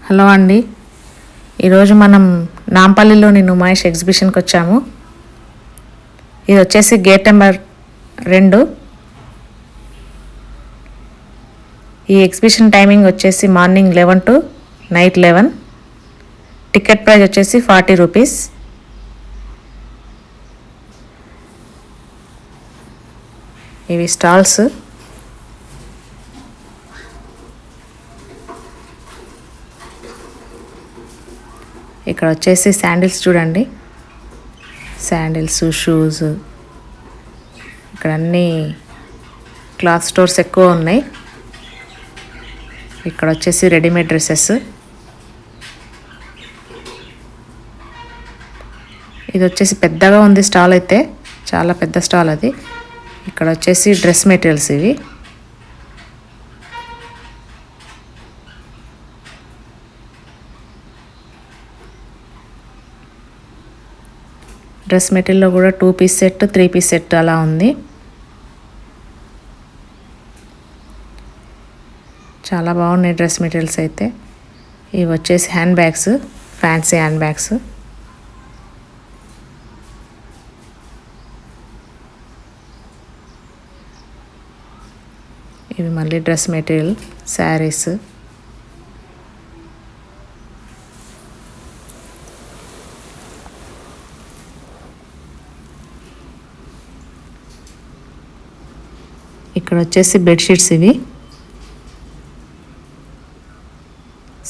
Hello అండి, ఈరోజు మనం నాంపల్లిలోని నుమాయిష్ ఎగ్జిబిషన్కి వచ్చాము. ఇది వచ్చేసి గేట్ నెంబర్ 2. ఈ ఎగ్జిబిషన్ టైమింగ్ వచ్చేసి morning 11 to night 11. Ticket price వచ్చేసి 40 రూపీస్. ఇవి స్టాల్స్. ఇక్కడ వచ్చేసి శాండిల్స్ చూడండి, శాండిల్స్, షూస్. ఇక్కడ అన్నీ క్లాత్ స్టోర్స్ ఎక్కువ ఉన్నాయి. ఇక్కడ వచ్చేసి రెడీమేడ్ డ్రెస్సెస్. ఇది వచ్చేసి పెద్దగా ఉంది స్టాల్, అయితే చాలా పెద్ద స్టాల్ అది. ఇక్కడ వచ్చేసి డ్రెస్ మెటీరియల్స్. ఇవి డ్రెస్ మెటీరియల్లో కూడా 2 పీస్ సెట్, 3 పీస్ సెట్ అలా ఉంది. చాలా బాగున్నాయి డ్రెస్ మెటీరియల్స్ అయితే. ఇవి వచ్చేసి hand bags, fancy hand bags. ఇవి మళ్ళీ డ్రెస్ మెటీరియల్, శారీస్. ఇక్కడ వచ్చేసి బెడ్షీట్స్. ఇవి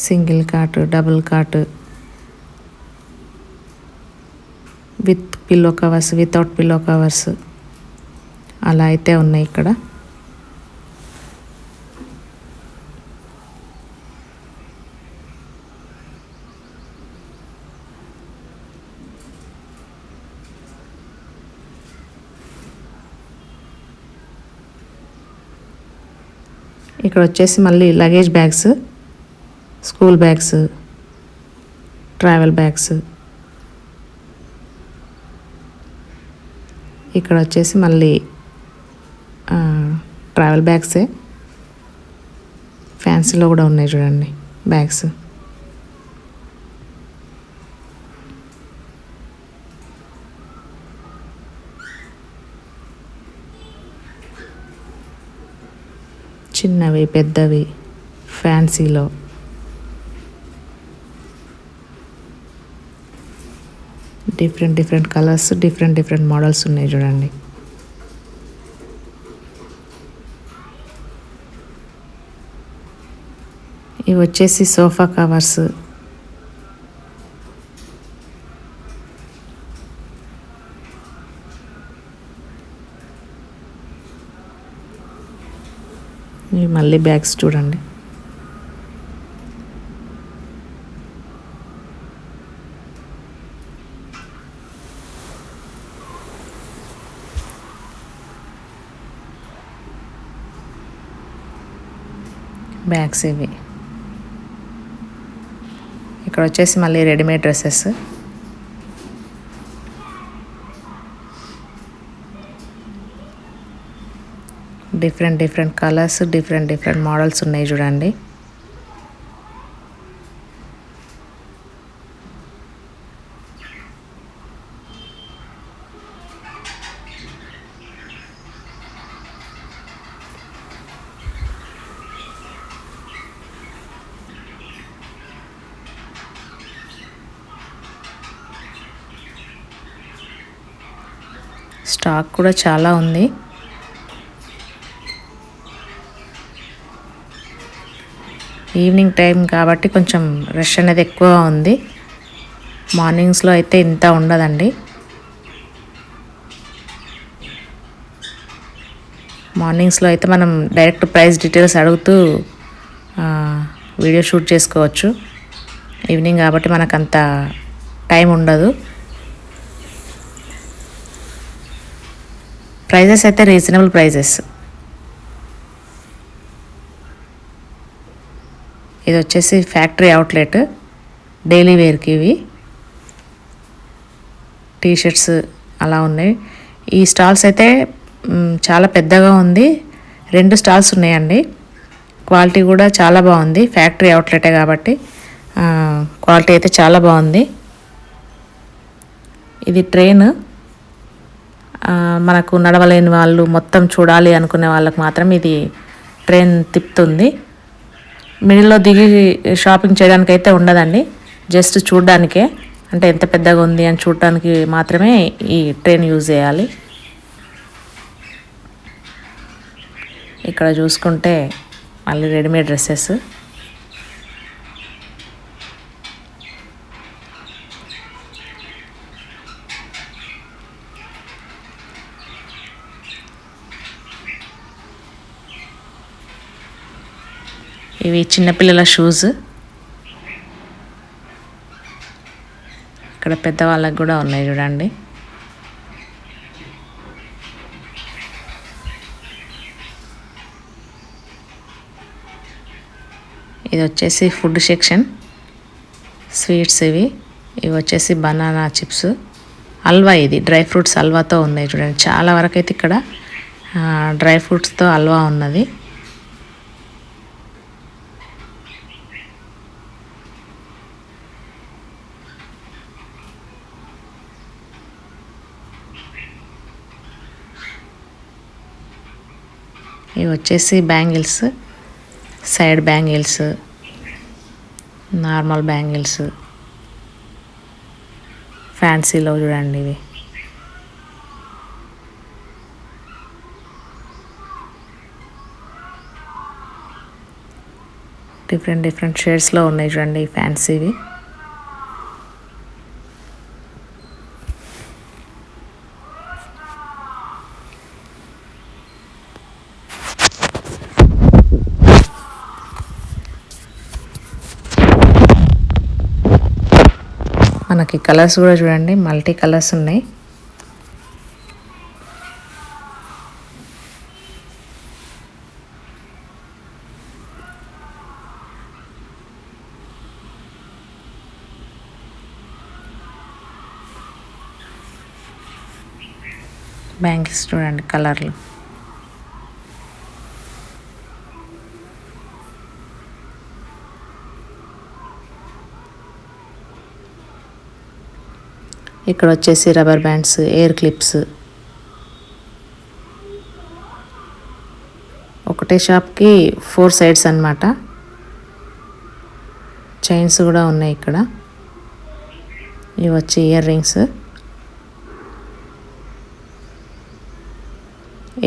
single cot, double cot, with pillow covers, without pillow covers అలా అయితే ఉన్నాయి ఇక్కడ. ఇక్కడ వచ్చేసి మళ్ళీ luggage bags, school bags, travel bags. ఇక్కడ వచ్చేసి మళ్ళీ ట్రావెల్ బ్యాగ్సే. ఫ్యాన్సీలో కూడా ఉన్నాయి చూడండి బ్యాగ్స్. చిన్నవి, పెద్దవి, ఫ్యాన్సీలో. డిఫరెంట్ కలర్స్, డిఫరెంట్ మోడల్స్ ఉన్నాయి చూడండి. ఇవి వచ్చేసి సోఫా కవర్స్. ఇవి మళ్ళీ బ్యాగ్స్ చూడండి. బ్యాగ్స్ ఇవి. ఇక్కడ వచ్చేసి మళ్ళీ readymade dresses. Different colours, different models ఉన్నాయి చూడండి. స్టాక్ కూడా చాలా ఉంది. ఈవినింగ్ టైం కాబట్టి కొంచెం రష్ అనేది ఎక్కువ ఉంది. మార్నింగ్స్లో అయితే ఇంత ఉండదండి. మార్నింగ్స్లో అయితే మనం డైరెక్ట్ ప్రైస్ డీటెయిల్స్ అడుగుతూ వీడియో షూట్ చేసుకోవచ్చు. ఈవినింగ్ కాబట్టి మనకు అంత టైం ఉండదు. ప్రైజెస్ అయితే రీజనబుల్ ప్రైజెస్. ఇది వచ్చేసి ఫ్యాక్టరీ అవుట్లెట్, డైలీ వేర్కి. ఇవి టీషర్ట్స్ అలా ఉన్నాయి. ఈ స్టాల్స్ అయితే చాలా పెద్దగా ఉంది. 2 స్టాల్స్ ఉన్నాయండి. క్వాలిటీ కూడా చాలా బాగుంది. ఫ్యాక్టరీ అవుట్లెటే కాబట్టి క్వాలిటీ అయితే చాలా బాగుంది. ఇది ట్రైన్. మనకు నడవలేని వాళ్ళు, మొత్తం చూడాలి అనుకునే వాళ్ళకి మాత్రం ఇది ట్రైన్ తిప్పుతుంది. మిడిల్లో దిగి షాపింగ్ చేయడానికి అయితే ఉండదండి, జస్ట్ చూడడానికే. అంటే ఎంత పెద్దగా ఉంది అని చూడడానికి మాత్రమే ఈ ట్రైన్ యూజ్ చేయాలి. ఇక్కడ చూసుకుంటే మళ్ళీ రెడీమేడ్ డ్రెస్సెస్. ఇవి చిన్నపిల్లల షూస్. ఇక్కడ పెద్దవాళ్ళకి కూడా ఉన్నాయి చూడండి. ఇది వచ్చేసి ఫుడ్ సెక్షన్. స్వీట్స్ ఇవి వచ్చేసి బనానా చిప్స్, హల్వా. ఇది డ్రై ఫ్రూట్స్ హల్వాతో ఉన్నాయి చూడండి. చాలా వరకు అయితే ఇక్కడ డ్రై ఫ్రూట్స్తో హల్వా ఉన్నది. ఇవి వచ్చేసి bangles, side bangles, normal bangles, ఫ్యాన్సీలో చూడండి. ఇవి డిఫరెంట్ షేడ్స్లో ఉన్నాయి చూడండి ఈ ఫ్యాన్సీవి. మనకి కలర్స్ కూడా చూడండి, మల్టీ కలర్స్ ఉన్నాయి. బ్యాంగిల్స్ చూడండి కలర్లు. ఇక్కడ వచ్చేసి రబ్బర్ బ్యాండ్స్, ఎయిర్ క్లిప్స్. ఒకటే షాప్కి 4 సైడ్స్ అన్నమాట. చైన్స్ కూడా ఉన్నాయి ఇక్కడ. ఇవి వచ్చి ఇయర్ రింగ్స్,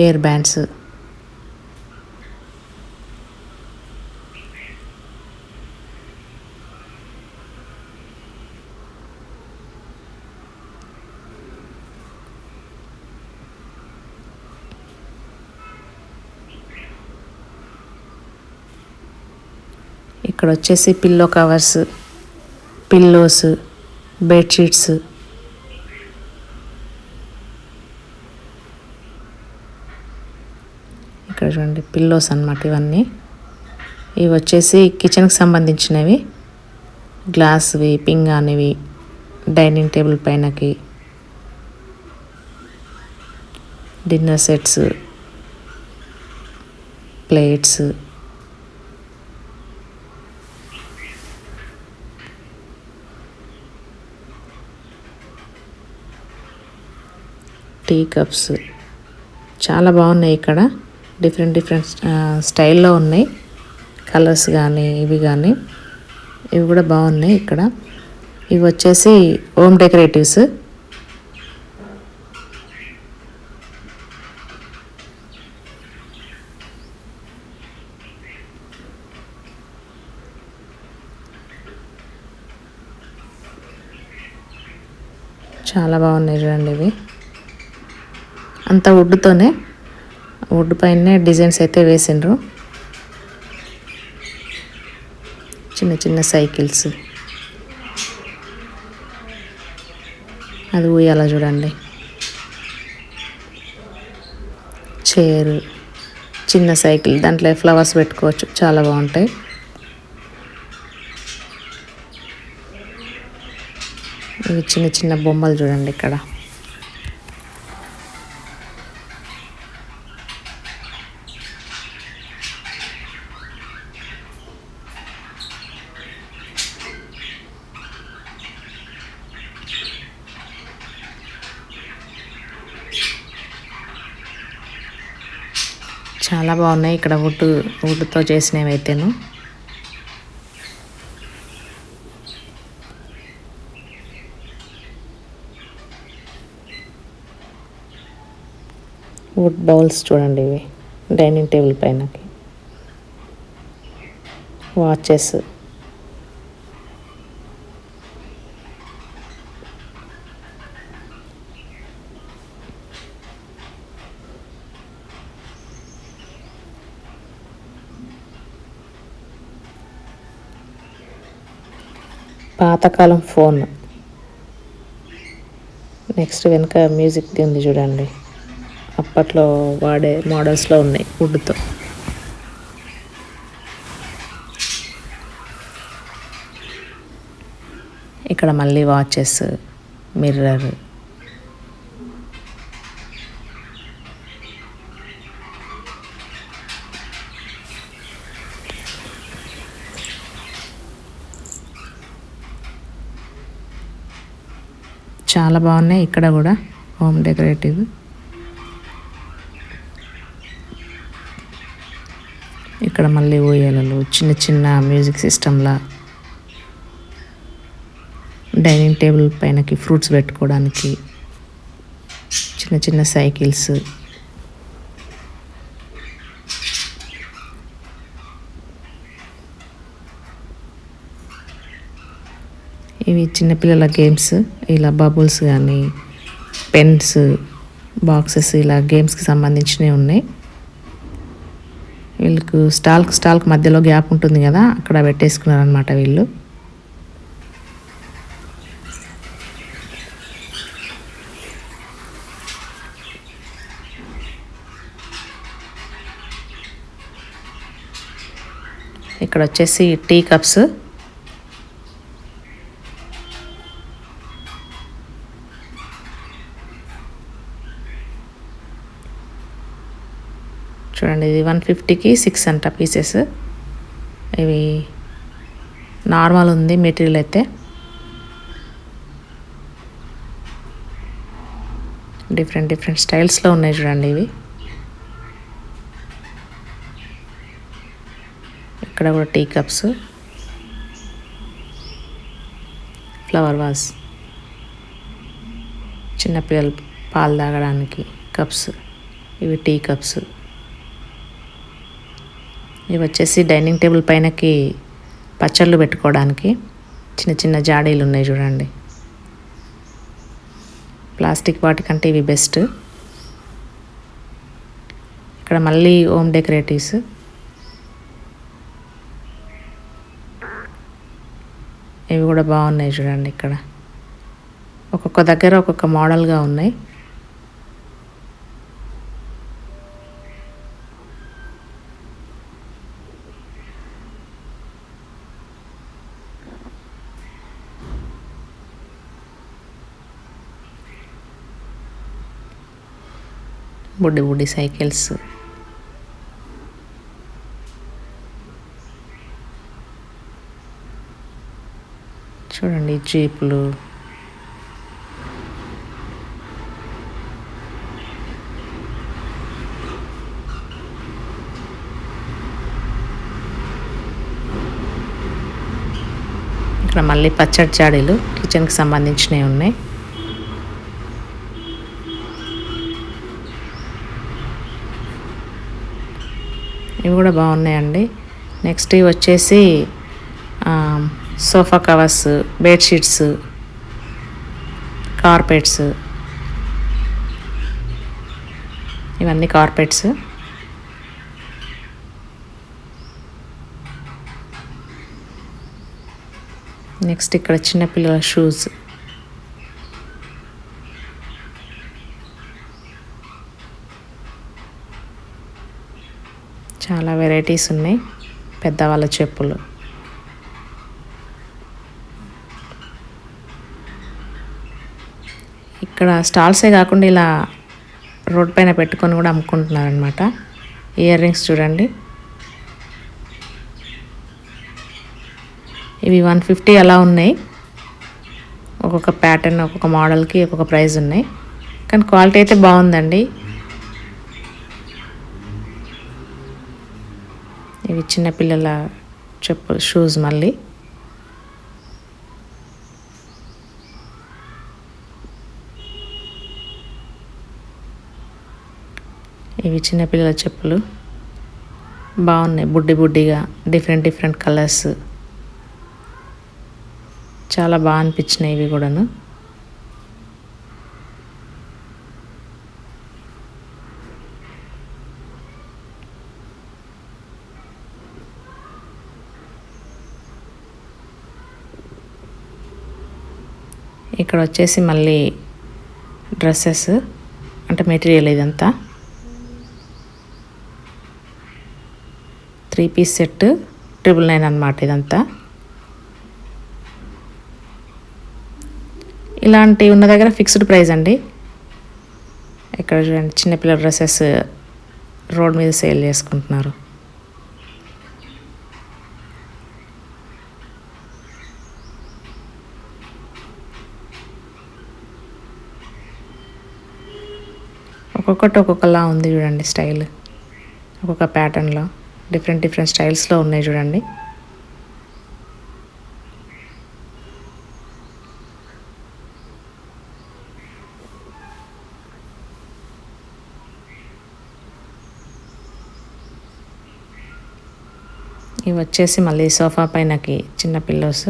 ఎయిర్ బ్యాండ్స్. ఇక్కడ వచ్చేసి పిల్లో కవర్స్, పిల్లోస్, బెడ్షీట్స్. ఇక్కడ చూడండి పిల్లోస్ అన్నమాట ఇవన్నీ. ఇవి వచ్చేసి కిచెన్కి సంబంధించినవి, గ్లాస్వి, పింగానివి, డైనింగ్ టేబుల్ పైనకి, dinner sets, plates. Tea cups చాలా బాగున్నాయి ఇక్కడ. డిఫరెంట్ స్టైల్లో ఉన్నాయి. కలర్స్ కానీ ఇవి కానీ ఇవి కూడా బాగున్నాయి ఇక్కడ. ఇవి వచ్చేసి హోమ్ డెకరేటివ్స్. చాలా బాగున్నాయి చూడండి. ఇవి అంతా వుడ్తోనే, వుడ్ పైనే డిజైన్స్ అయితే వేసిండ్రు. చిన్న సైకిల్స్. అది ఊయాల చూడండి. చైర్, చిన్న సైకిల్, దాంట్లో ఫ్లవర్స్ పెట్టుకోవచ్చు, చాలా బాగుంటాయి. ఇవి చిన్న బొమ్మలు చూడండి ఇక్కడ. చాలా బాగున్నాయి ఇక్కడ వుడ్తో చేసినవి అయితేను. వుడ్ బౌల్స్ చూడండి, ఇవి డైనింగ్ టేబుల్ పైనకి. వాచెస్, పాతకాలం ఫోన్. నెక్స్ట్ వెనుక మ్యూజిక్ది ఉంది చూడండి, అప్పట్లో వాడే మోడల్స్లో ఉన్నాయి వుడ్తో. ఇక్కడ మళ్ళీ వాచెస్, మిర్రర్, చాలా బాగున్నాయి. ఇక్కడ కూడా హోమ్ డెకరేటివ్. ఇక్కడ మళ్ళీ ఊయలలు, చిన్న చిన్న మ్యూజిక్ సిస్టంలా. డైనింగ్ టేబుల్ పైనకి ఫ్రూట్స్ పెట్టుకోవడానికి చిన్న చిన్న సైకిల్స్. ఇవి చిన్నపిల్లల గేమ్స్, ఇలా బబుల్స్ కానీ పెన్స్, బాక్సెస్, ఇలా గేమ్స్కి సంబంధించినవి ఉన్నాయి. వీళ్ళకు స్టాల్కి మధ్యలో గ్యాప్ ఉంటుంది కదా, అక్కడ పెట్టేసుకున్నారనమాట వీళ్ళు. ఇక్కడ వచ్చేసి టీ కప్స్. చూడండి, ఇది 150కి 6 అంట పీసెస్. ఇవి నార్మల్ ఉంది మెటీరియల్ అయితే. డిఫరెంట్ స్టైల్స్లో ఉన్నాయి చూడండి ఇవి. ఇక్కడ కూడా టీ కప్స్, ఫ్లవర్ వాజ్, చిన్నపిల్లలు పాలు తాగడానికి కప్స్. ఇవి టీ కప్స్. ఇవి వచ్చేసి డైనింగ్ టేబుల్ పైనకి పచ్చళ్ళు పెట్టుకోవడానికి చిన్న చిన్న జాడీలు ఉన్నాయి చూడండి. ప్లాస్టిక్ వాటికంటే ఇవి బెస్ట్. ఇక్కడ మళ్ళీ హోమ్ డెకరేటివ్స్. ఇవి కూడా బాగున్నాయి చూడండి. ఇక్కడ ఒక్కొక్క దగ్గర ఒక్కొక్క మోడల్గా ఉన్నాయి. బుడ్డి సైకిల్స్. చూడండి జీపులు. ఇక్కడ మళ్ళీ పచ్చడి జాడీలు కిచెన్కి సంబంధించినవి ఉన్నాయి. ఇవి కూడా బాగున్నాయండి. నెక్స్ట్ ఇవి వచ్చేసి సోఫా కవర్స్, బెడ్షీట్స్, కార్పెట్స్. ఇవన్నీ కార్పెట్స్. నెక్స్ట్ ఇక్కడ చిన్నపిల్లల షూస్. చాలా వెరైటీస్ ఉన్నాయి. పెద్దవాళ్ళ చెప్పులు. ఇక్కడ స్టాల్సే కాకుండా ఇలా రోడ్ పైన పెట్టుకొని కూడా అమ్ముకుంటున్నారు అనమాట. ఇయర్ రింగ్స్ చూడండి, ఇవి 150 అలా ఉన్నాయి. ఒక్కొక్క ప్యాటర్న్, ఒక్కొక్క మోడల్కి ఒక్కొక్క ప్రైస్ ఉన్నాయి. కానీ క్వాలిటీ అయితే బాగుందండి. ఇవి చిన్నపిల్లల చెప్పులు, షూస్. మళ్ళీ ఇవి చిన్నపిల్లల చెప్పులు బాగున్నాయి, బుడ్డి బుడ్డిగా, డిఫరెంట్ కలర్స్. చాలా బాగా అనిపించినాయి ఇవి కూడాను. ఇక్కడ వచ్చేసి మళ్ళీ డ్రెస్సెస్, అంటే మెటీరియల్ ఇదంతా 3 పీస్ సెట్ 999 అన్నమాట ఇదంతా. ఇలాంటి ఉన్న దగ్గర ఫిక్స్డ్ ప్రైస్ అండి. ఇక్కడ చూడండి, చిన్నపిల్లల డ్రెస్సెస్ రోడ్ మీద సేల్ చేసుకుంటున్నారు. ఒక్కొక్కటి ఒక్కొక్కలా ఉంది చూడండి స్టైల్. ఒక్కొక్క ప్యాటర్న్లో డిఫరెంట్ స్టైల్స్లో ఉన్నాయి చూడండి. ఇవి వచ్చేసి మళ్ళీ సోఫా పైనకి చిన్న పిల్లోస్.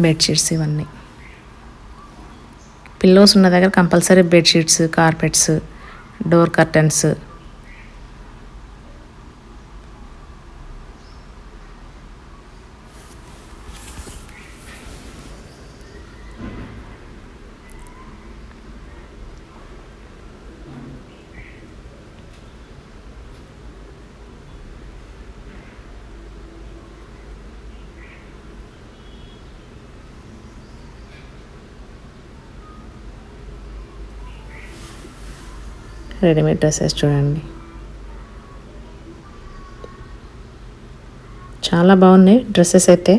బెడ్షీట్స్ ఇవన్నీ. పిల్లోస్ ఉన్న దగ్గర compulsory bedsheets, carpets, door curtains. Readymade dresses చూడండి, చాలా బాగున్నాయి డ్రెస్సెస్ అయితే.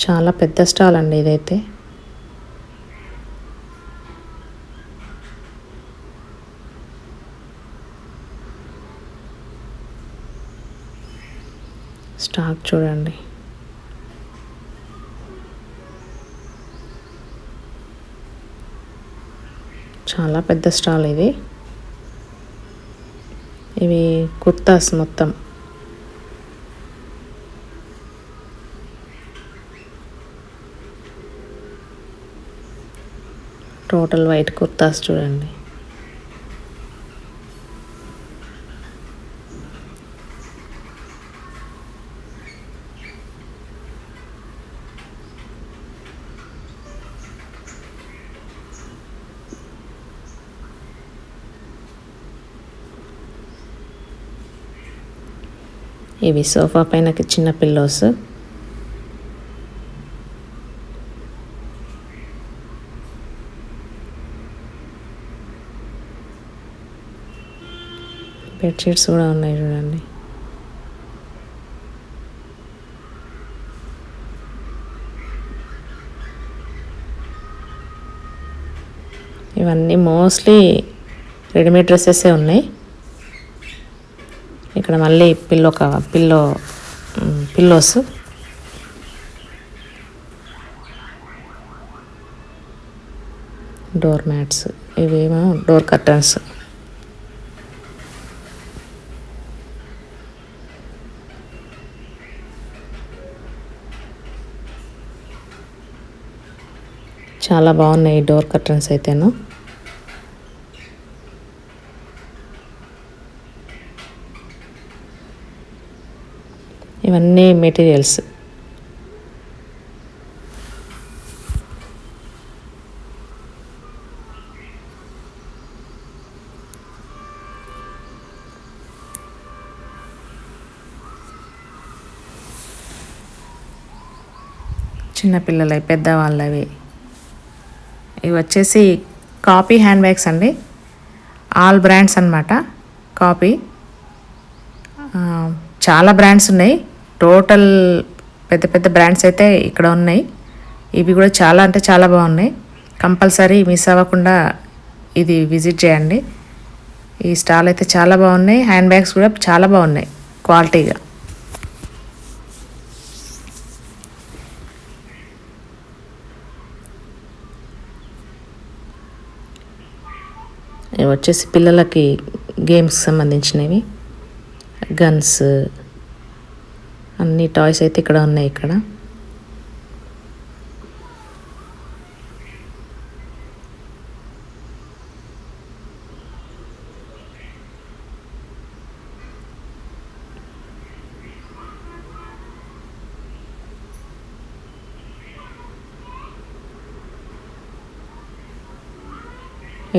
చాలా పెద్ద స్టాల్ అండి ఇదైతే. స్టాక్ చూడండి. చాలా పెద్ద స్టాల్ ఇది. ఇవి కుర్తాస్ మొత్తం. టోటల్ వైట్ కుర్తాస్ చూడండి. ఇవి సోఫా పైనకి చిన్న పిల్లోస్. బెడ్షీట్స్ కూడా ఉన్నాయి చూడండి. ఇవన్నీ మోస్ట్లీ రెడీమేడ్ డ్రెస్సెసే ఉన్నాయి. ఇక్కడ మళ్ళీ పిల్లోస్. డోర్ మ్యాట్స్, ఇవేమో డోర్ కర్టన్స్. చాలా బాగున్నాయి డోర్ కర్టన్స్ అయితేను. ఇవన్నీ మెటీరియల్స్. చిన్నపిల్లలవి, పెద్దవాళ్ళవి. ఇవి వచ్చేసి కాపీ హ్యాండ్ బ్యాగ్స్ అండి. ఆల్ బ్రాండ్స్ అన్నమాట. కాపీ చాలా బ్రాండ్స్ ఉన్నాయి. టోటల్ పెద్ద పెద్ద బ్రాండ్స్ అయితే ఇక్కడ ఉన్నాయి. ఇవి కూడా చాలా అంటే చాలా బాగున్నాయి. కంపల్సరీ మిస్ అవ్వకుండా ఇది విజిట్ చేయండి. ఈ స్టాల్ అయితే చాలా బాగున్నాయి. హ్యాండ్ బ్యాగ్స్ కూడా చాలా బాగున్నాయి క్వాలిటీగా. ఇవి వచ్చేసి పిల్లలకి గేమ్స్ సంబంధించినవి, గన్స్, అన్ని టాయ్స్ అయితే ఇక్కడ ఉన్నాయి. ఇక్కడ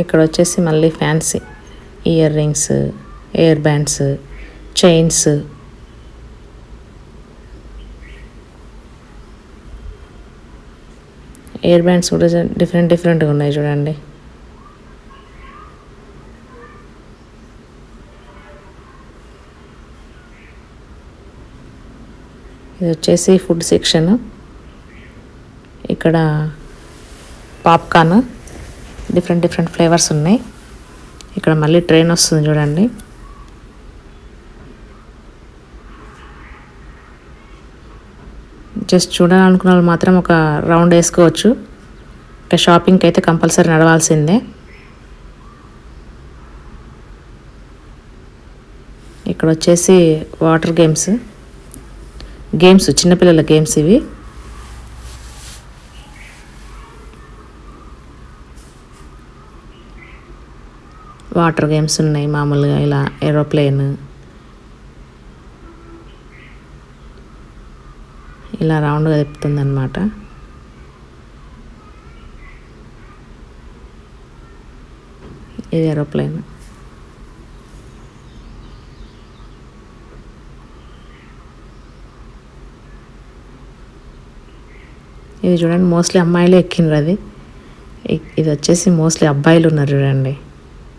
ఇక్కడ వచ్చేసి మళ్ళీ fancy ear rings, air bands, chains, air bands కూడా డిఫరెంట్గా ఉన్నాయి చూడండి. ఇది వచ్చేసి ఫుడ్ సెక్షన్. ఇక్కడ పాప్కార్న్ డిఫరెంట్ ఫ్లేవర్స్ ఉన్నాయి. ఇక్కడ మళ్ళీ ట్రైన్ వస్తుంది చూడండి. జస్ట్ చూడాలనుకున్న వాళ్ళు మాత్రం ఒక రౌండ్ వేసుకోవచ్చు. ఇంకా షాపింగ్కి అయితే కంపల్సరీ నడవాల్సిందే. ఇక్కడ వచ్చేసి వాటర్ గేమ్స్ చిన్నపిల్లల గేమ్స్ ఇవి. వాటర్ గేమ్స్ ఉన్నాయి మామూలుగా, ఇలా ఏరోప్లేన్, ఇలా రౌండ్గా తిప్పుతుంది అన్నమాట. ఇది ఏరోప్లేన్. ఇది చూడండి, మోస్ట్లీ అమ్మాయిలే ఎక్కినరు. అది ఇది వచ్చేసి మోస్ట్లీ అబ్బాయిలు ఉన్నారు చూడండి,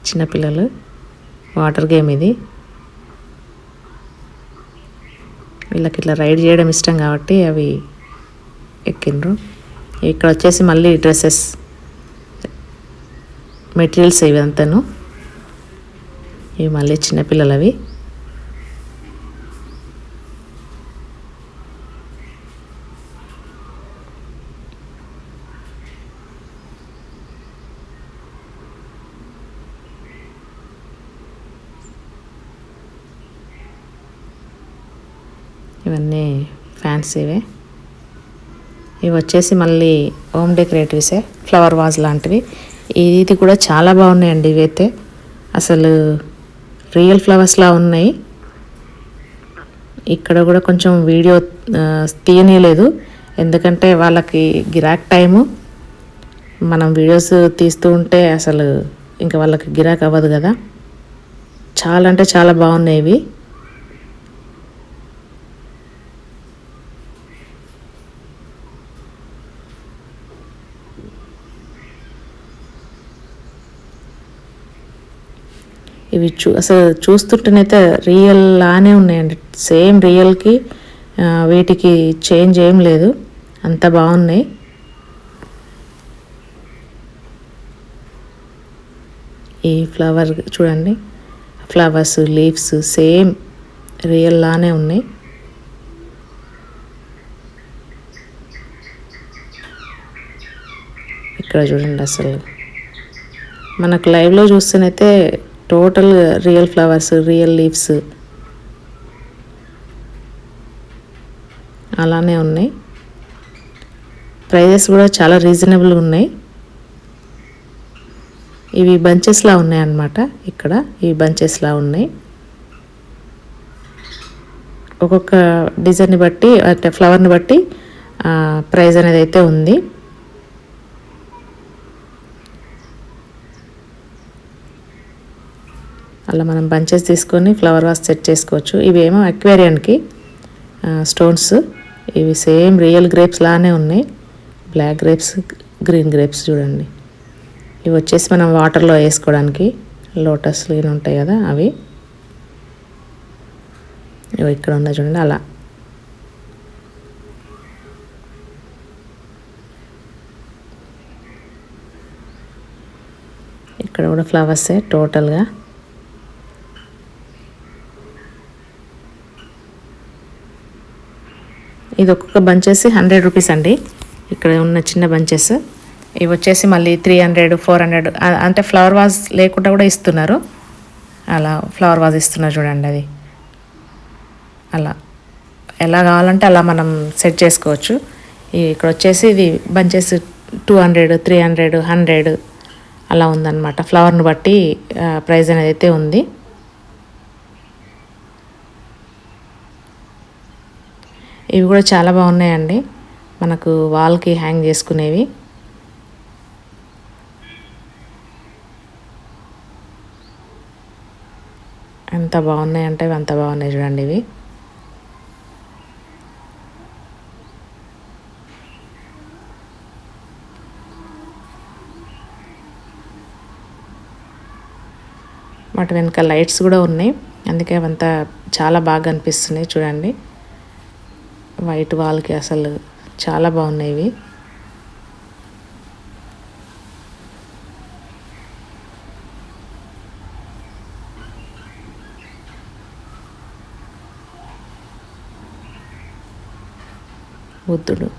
చిన్నపిల్లలు. వాటర్ గేమ్ ఇది. వీళ్ళకి ఇట్లా రైడ్ చేయడం ఇష్టం కాబట్టి అవి ఎక్కిండ్రు. ఇక్కడ వచ్చేసి మళ్ళీ డ్రెస్సెస్ మెటీరియల్స్ ఇవంతాను. ఇవి మళ్ళీ చిన్నపిల్లలవి. ఇవన్నీ ఫ్యాన్సీవే. ఇవి వచ్చేసి మళ్ళీ హోమ్ డెకరేటివ్సే, ఫ్లవర్ వాజ్ లాంటివి. ఇది కూడా చాలా బాగున్నాయండి. ఇవైతే అసలు రియల్ ఫ్లవర్స్లా ఉన్నాయి. ఇక్కడ కూడా కొంచెం వీడియో తీయనీయలేదు, ఎందుకంటే వాళ్ళకి గిరాక్ టైము. మనం వీడియోస్ తీస్తూ ఉంటే అసలు ఇంకా వాళ్ళకి గిరాక్ అవ్వదు కదా. చాలా అంటే చాలా బాగున్నాయి ఇవి. ఇవి అసలు చూస్తుంటేనైతే రియల్ లానే ఉన్నాయండి. సేమ్ రియల్కి వీటికి చేంజ్ ఏం లేదు, అంత బాగున్నాయి. ఈ ఫ్లవర్ చూడండి, ఫ్లవర్స్, లీవ్స్ సేమ్ రియల్ లానే ఉన్నాయి. ఇక్కడ చూడండి, అసలు మనకు లైవ్లో చూస్తేనైతే total real flowers, real leaves అలానే ఉన్నాయి. ప్రైజెస్ కూడా చాలా రీజనబుల్గా ఉన్నాయి. ఇవి బంచెస్లా ఉన్నాయి అన్నమాట. ఇక్కడ ఈ బంచెస్లా ఉన్నాయి. ఒక్కొక్క డిజైన్ని బట్టి అంటే ఫ్లవర్ని బట్టి ప్రైజ్ అనేది అయితే ఉంది. అలా మనం బంచెస్ తీసుకొని ఫ్లవర్ వాస్ సెట్ చేసుకోవచ్చు. ఇవేమో అక్వేరియానికి స్టోన్స్. ఇవి సేమ్ రియల్ గ్రేప్స్ లానే ఉన్నాయి. బ్లాక్ గ్రేప్స్, గ్రీన్ గ్రేప్స్ చూడండి. ఇవి వచ్చేసి మనం వాటర్లో వేసుకోవడానికి లోటస్లు ఇవి ఉంటాయి కదా అవి. ఇవి ఇక్కడ ఉన్నాయి చూడండి. అలా ఇక్కడ కూడా ఫ్లవర్సే టోటల్గా. ఇది ఒక్కొక్క బంచెస్ 100 రూపీస్ అండి. ఇక్కడ ఉన్న చిన్న బంచెస్ ఇవి వచ్చేసి మళ్ళీ 300, 400 అంటే ఫ్లవర్ వాజ్ లేకుండా కూడా ఇస్తున్నారు. అలా ఫ్లవర్ వాజ్ ఇస్తున్నారు చూడండి. అది అలా ఎలా కావాలంటే అలా మనం సెట్ చేసుకోవచ్చు. ఇక్కడ వచ్చేసి ఇది బంచెస్ 200, 300, 100 అలా ఉందన్నమాట. ఫ్లవర్ను బట్టి ప్రైస్ అనేది అయితే ఉంది. ఇవి కూడా చాలా బాగున్నాయండి, మనకు వాల్కి హ్యాంగ్ చేసుకునేవి. ఎంత బాగున్నాయి అంటే అంత బాగున్నాయి చూడండి. ఇవి వాటి వెనక లైట్స్ కూడా ఉన్నాయి, అందుకే అవంతా చాలా బాగా అనిపిస్తున్నాయి చూడండి. వైట్ వాల్కి అసలు చాలా బాగున్నాయి ఇవి. బుద్ధుడు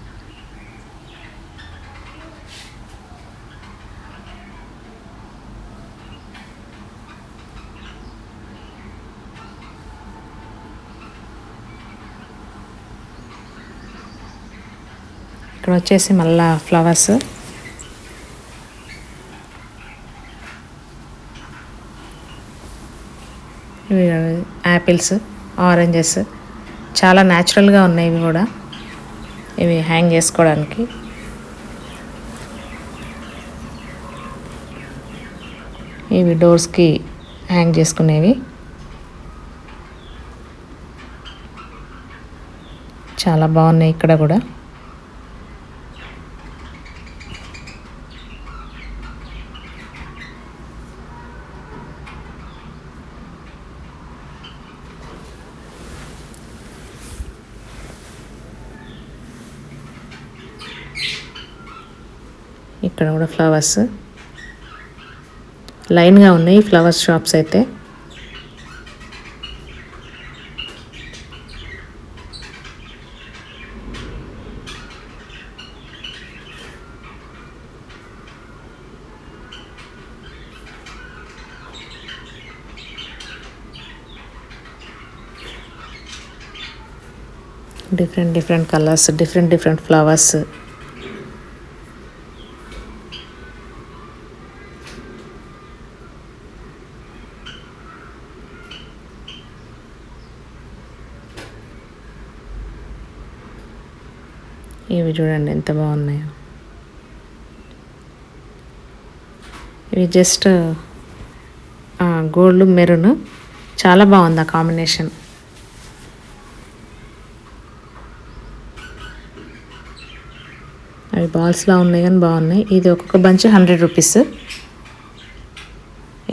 ఇక్కడ వచ్చేసి మళ్ళా ఫ్లవర్స్. ఇవి యాపిల్స్, ఆరెంజెస్ చాలా న్యాచురల్గా ఉన్నాయి. ఇవి కూడా ఇవి హ్యాంగ్ చేసుకోవడానికి. ఇవి డోర్స్కి హ్యాంగ్ చేసుకునేవి. చాలా బాగున్నాయి ఇక్కడ కూడా. ఇక్కడ కూడా ఫ్లవర్స్ లైన్గా ఉన్నాయి, ఫ్లవర్స్ షాప్స్ అయితే. Different colours, different flowers. ఇవి చూడండి ఎంత బాగున్నాయో. ఇవి జస్ట్ గోల్డ్ మెరూన్, చాలా బాగుంది ఆ కాంబినేషన్. అవి బాల్స్లా ఉన్నాయి కానీ బాగున్నాయి. ఇది ఒక్కొక్క బంచ్ 100 రూపీస్.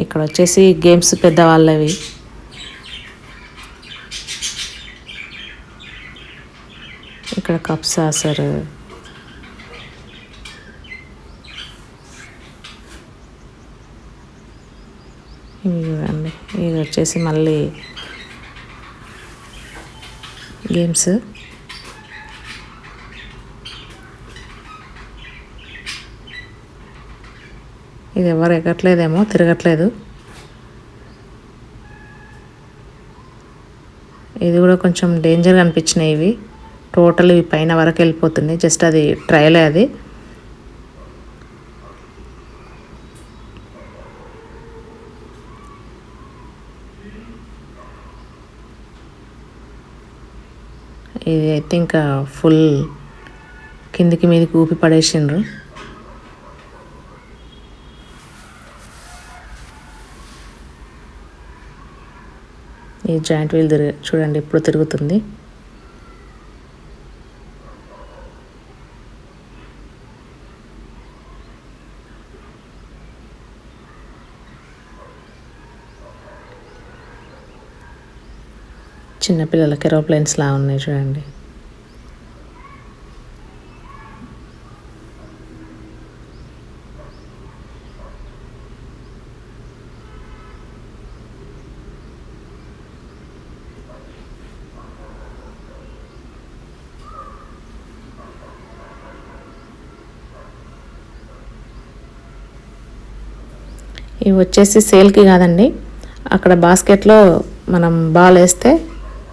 ఇక్కడ వచ్చేసి గేమ్స్ పెద్దవాళ్ళవి. ఇక్కడ కప్ సాసర్, ఇవి చూడండి. ఇది వచ్చేసి మళ్ళీ గేమ్స్. ఇది ఎవరు ఎక్కట్లేదేమో, తిరగట్లేదు. ఇది కూడా కొంచెం డేంజర్గా అనిపించినాయి ఇవి. టోటల్ ఇవి పైన వరకు వెళ్ళిపోతుంది, జస్ట్ అది ట్రయలే అది. ఇది అయితే ఇంకా ఫుల్ కిందికి మీదకి ఊపి పడేసిండ్రు. ఈ జాయింట్ వీల్ చూడండి ఇప్పుడు తిరుగుతుంది. చిన్నపిల్లలకి ఏరోప్లేన్స్ లా ఉన్నాయి చూడండి. ఇవి వచ్చేసి సేల్కి కాదండి, అక్కడ బాస్కెట్లో మనం బాల్ వేస్తే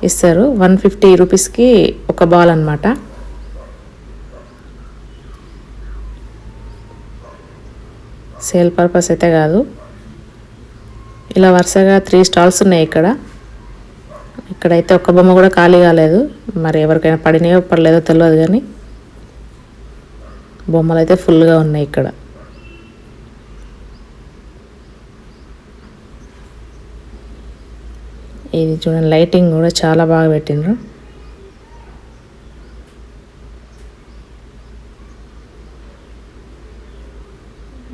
ఇస్తారు. 150 రూపీస్కి ఒక బాల్ అనమాట. సేల్ పర్పస్ అయితే కాదు. ఇలా వరుసగా 3 స్టాల్స్ ఉన్నాయి ఇక్కడ. ఇక్కడైతే ఒక్క బొమ్మ కూడా ఖాళీ కాలేదు. మరి ఎవరికైనా పడినాయో పడలేదో తెలియదు, కానీ బొమ్మలు అయితే ఫుల్గా ఉన్నాయి ఇక్కడ. ఇది చూడండి, లైటింగ్ కూడా చాలా బాగా పెట్టిండ్రు.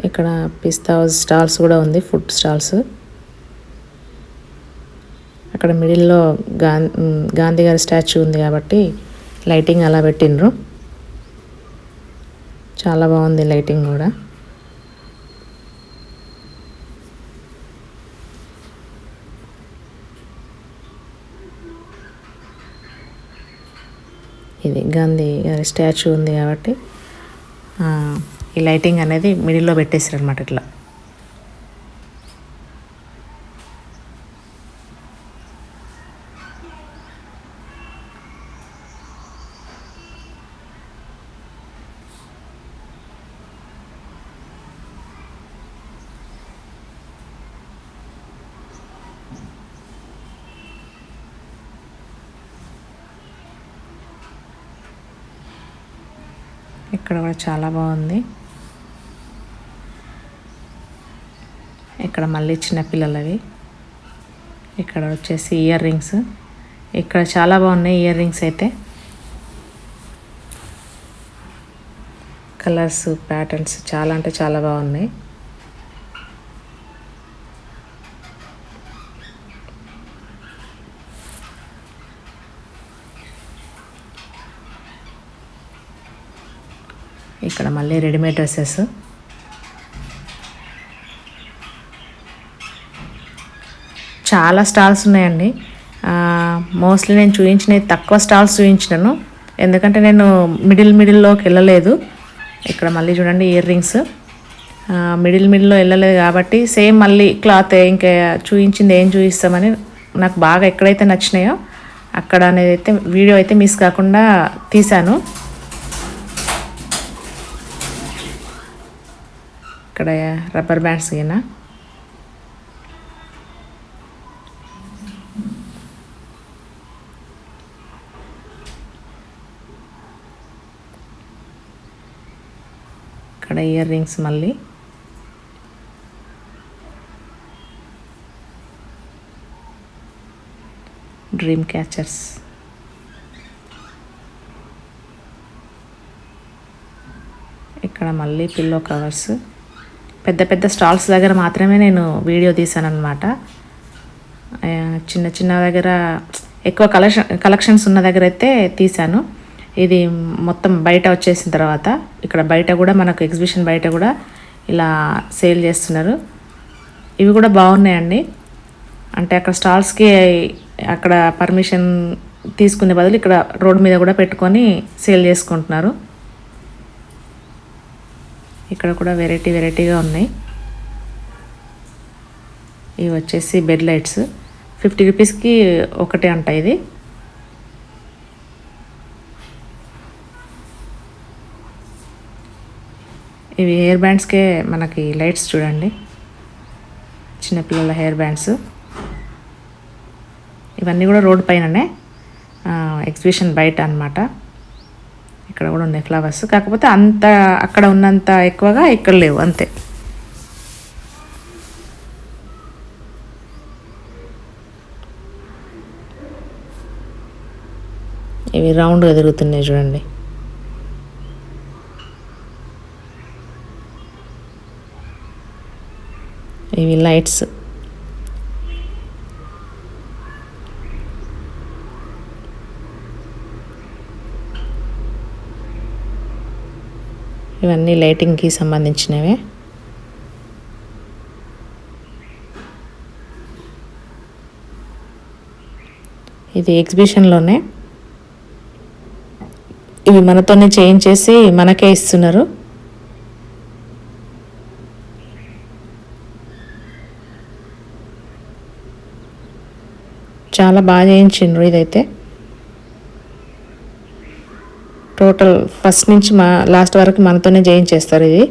ఇక్కడ పిస్తా స్టాల్స్ కూడా ఉంది, ఫుడ్ స్టాల్స్. అక్కడ మిడిల్లో గాంధీ గారి స్టాచ్యూ ఉంది కాబట్టి లైటింగ్ అలా పెట్టిండ్రు. చాలా బాగుంది లైటింగ్ కూడా. ఇది గాంధీ గారి స్టాచ్యూ ఉంది కాబట్టి ఈ లైటింగ్ అనేది మిడిల్లో పెట్టేసారు అనమాట. ఇట్లా ఇక్కడ కూడా చాలా బాగుంది. ఇక్కడ మళ్ళీ చిన్నపిల్లలవి. ఇక్కడ వచ్చేసి ఇయర్ రింగ్స్. ఇక్కడ చాలా బాగున్నాయి ఇయర్ రింగ్స్ అయితే. కలర్స్, ప్యాటర్న్స్ చాలా అంటే చాలా బాగున్నాయి. ఇక్కడ మళ్ళీ రెడీమేడ్ డ్రెస్సెస్. చాలా స్టాల్స్ ఉన్నాయండి. మోస్ట్లీ నేను చూపించినవి తక్కువ స్టాల్స్ చూపించినాను, ఎందుకంటే నేను మిడిల్లోకి వెళ్ళలేదు. ఇక్కడ మళ్ళీ చూడండి ఇయర్ రింగ్స్. మిడిల్లో వెళ్ళలేదు కాబట్టి సేమ్ మళ్ళీ క్లాత్ ఇంకా చూపించింది ఏం చూపిస్తామని నాకు బాగా ఎక్కడైతే నచ్చినాయో అక్కడ అనేది అయితే వీడియో అయితే మిస్ కాకుండా తీశాను. ఇక్కడ రబ్బర్ బ్యాండ్స్ గిన. ఇక్కడ ఇయర్ రింగ్స్ మళ్ళీ. Dream catchers. ఇక్కడ మళ్ళీ పిల్లో కవర్స్. పెద్ద పెద్ద స్టాల్స్ దగ్గర మాత్రమే నేను వీడియో తీసాను అనమాట. చిన్న చిన్న దగ్గర ఎక్కువ కలెక్షన్స్ ఉన్న దగ్గర అయితే తీశాను. ఇది మొత్తం బయట వచ్చేసిన తర్వాత ఇక్కడ బయట కూడా మనకు ఎగ్జిబిషన్ బయట కూడా ఇలా సేల్ చేస్తున్నారు. ఇవి కూడా బాగున్నాయండి. అంటే అక్కడ స్టాల్స్కి అక్కడ పర్మిషన్ తీసుకునే బదులు ఇక్కడ రోడ్ మీద కూడా పెట్టుకొని సేల్ చేసుకుంటున్నారు. ఇక్కడ కూడా వెరైటీగా ఉన్నాయి. ఇవి వచ్చేసి బెడ్ లైట్స్. 50 రూపీస్కి ఒకటే అంట ఇది. ఇవి హెయిర్ బ్యాండ్స్కే మనకి లైట్స్ చూడండి, చిన్నపిల్లల హెయిర్ బ్యాండ్స్. ఇవన్నీ కూడా రోడ్ పైననే, ఎగ్జిబిషన్ బయట అన్నమాట. ఇక్కడ కూడా ఉన్నాయి ఫ్లవర్స్, కాకపోతే అంత అక్కడ ఉన్నంత ఎక్కువగా ఇక్కడ లేవు అంతే. ఇవి రౌండ్గా తిరుగుతున్నాయి చూడండి. ఇవి లైట్స్. ఇవన్నీ లైటింగ్కి సంబంధించినవే. ఇది ఎగ్జిబిషన్లోనే. ఇవి మనతోనే చేయించేసి మనకే ఇస్తున్నారు. చాలా బాగా చేయించిండ్రు ఇదైతే. టోటల్ ఫస్ట్ నుంచి లాస్ట్ వరకు మనతోనే చేయించేస్తారు ఇది.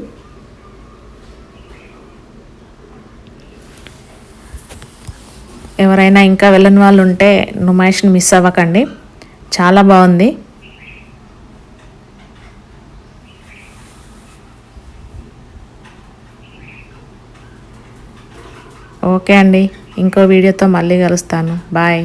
ఎవరైనా ఇంకా వెళ్ళని వాళ్ళు ఉంటే నుమాయిష్ని మిస్ అవ్వకండి, చాలా బాగుంది. ఓకే అండి, ఇంకో వీడియోతో మళ్ళీ కలుస్తాను. బాయ్.